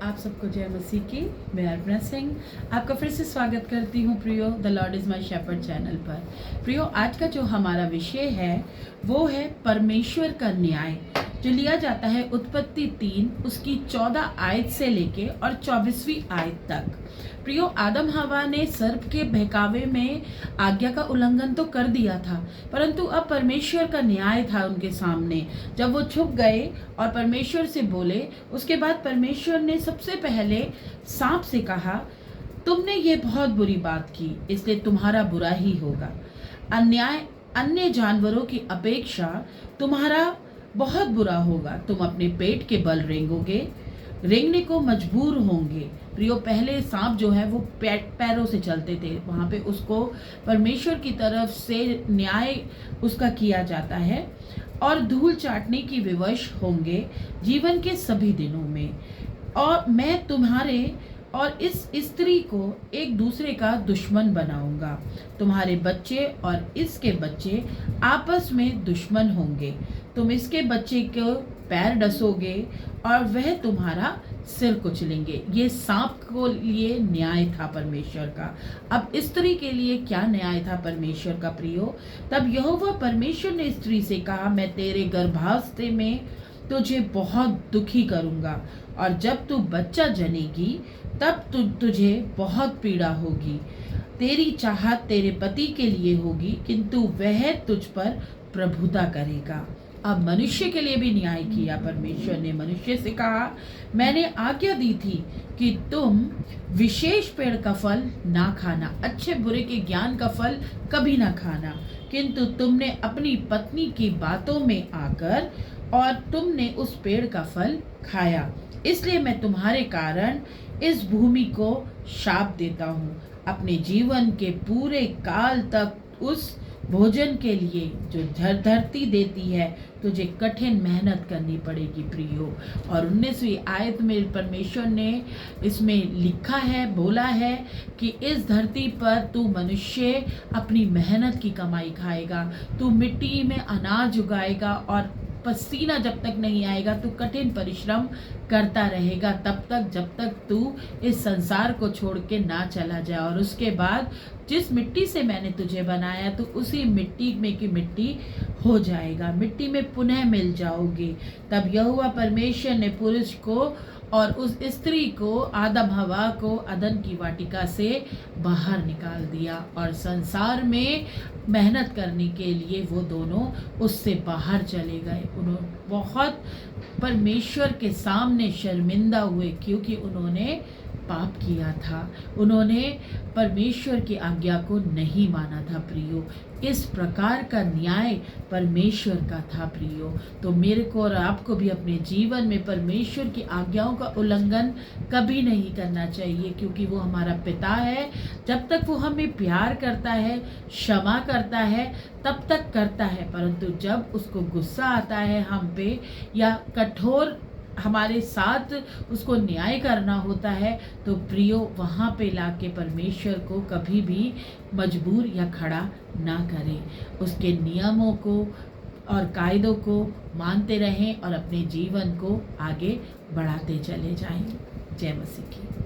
आप सबको जय मसीह की। मैं अर्पणा सिंह आपका फिर से स्वागत करती हूँ प्रियो the lord is my shepherd channel पर। प्रियो, आज का जो हमारा विषय है वो है परमेश्वर का न्याय, जो लिया जाता है उत्पत्ति 3 उसकी 14 आयत से लेके और 24वीं आयत तक। प्रियो, आदम हवा ने सर्प के बहकावे में आज्ञा का उल्लंघन तो कर दिया था, परंतु अब परमेश्वर का न्याय था उनके सामने। जब वो छुप गए और परमेश्वर से बोले, उसके बाद परमेश्वर ने सबसे पहले सांप से कहा, तुमने ये बहुत बुरी बात की, इसलिए तुम्हारा बुरा ही होगा। अन्य जानवरों की अपेक्षा तुम्हारा बहुत बुरा होगा। तुम अपने पेट के बल रेंगने को मजबूर होंगे। प्रियो, पहले सांप जो है वो पैरों से चलते थे, वहाँ पे उसको परमेश्वर की तरफ से न्याय उसका किया जाता है, और धूल चाटने की विवश होंगे जीवन के सभी दिनों में। और मैं तुम्हारे और इस स्त्री को एक दूसरे का दुश्मन बनाऊंगा। तुम्हारे बच्चे और इसके बच्चे आपस में दुश्मन होंगे। तुम इसके बच्चे को पैर डसोगे और वह तुम्हारा सिर कुचलेंगे। ये सांप को लिए न्याय था परमेश्वर का। अब स्त्री के लिए क्या न्याय था परमेश्वर का प्रियो? तब यहोवा परमेश्वर ने स्त्री से कहा, मैं तेरे गर्भावस्था में तुझे बहुत दुखी करूंगा, और जब तू बच्चा जनेगी तब तुझे बहुत पीड़ा होगी। तेरी चाहत तेरे पति के लिए होगी, किंतु वह तुझ पर प्रभुता करेगा। अब मनुष्य के लिए भी न्याय किया परमेश्वर ने। मनुष्य से कहा, मैंने आज्ञा दी थी कि तुम विशेष पेड़ का फल ना खाना, अच्छे बुरे के ज्ञान का फल कभी ना खाना, किंतु तुमने अपनी पत्नी की बातों में आकर और तुमने उस पेड़ का फल खाया, इसलिए मैं तुम्हारे कारण इस भूमि को शाप देता हूँ। अपने जीवन के पूरे काल तक उस भोजन के लिए जो धरती देती है तुझे कठिन मेहनत करनी पड़ेगी प्रियो। और 19वीं आयत में परमेश्वर ने इसमें लिखा है, बोला है कि इस धरती पर तू मनुष्य अपनी मेहनत की कमाई खाएगा। तू मिट्टी में अनाज उगाएगा और पसीना जब तक नहीं आएगा तू कठिन परिश्रम करता रहेगा, तब तक जब तक तू इस संसार को छोड़ के ना चला जाए। और उसके बाद जिस मिट्टी से मैंने तुझे बनाया तो उसी मिट्टी में की मिट्टी हो जाएगा, मिट्टी में पुनः मिल जाओगे। तब यहोवा परमेश्वर ने पुरुष को और उस स्त्री को, आदम हवा को, अदन की वाटिका से बाहर निकाल दिया, और संसार में मेहनत करने के लिए वो दोनों उससे बाहर चले गए। उन्होंने बहुत परमेश्वर के सामने शर्मिंदा हुए, क्योंकि उन्होंने पाप किया था, उन्होंने परमेश्वर की आज्ञा को नहीं माना था प्रियो। इस प्रकार का न्याय परमेश्वर का था प्रियो। तो मेरे को और आपको भी अपने जीवन में परमेश्वर की आज्ञाओं का उल्लंघन कभी नहीं करना चाहिए, क्योंकि वो हमारा पिता है। जब तक वो हमें प्यार करता है, क्षमा करता है, तब तक करता है, परंतु जब उसको गुस्सा आता है हम पे या कठोर हमारे साथ उसको न्याय करना होता है, तो प्रियो वहाँ पे लाके परमेश्वर को कभी भी मजबूर या खड़ा ना करें। उसके नियमों को और कायदों को मानते रहें और अपने जीवन को आगे बढ़ाते चले जाएं। जय मसीह की।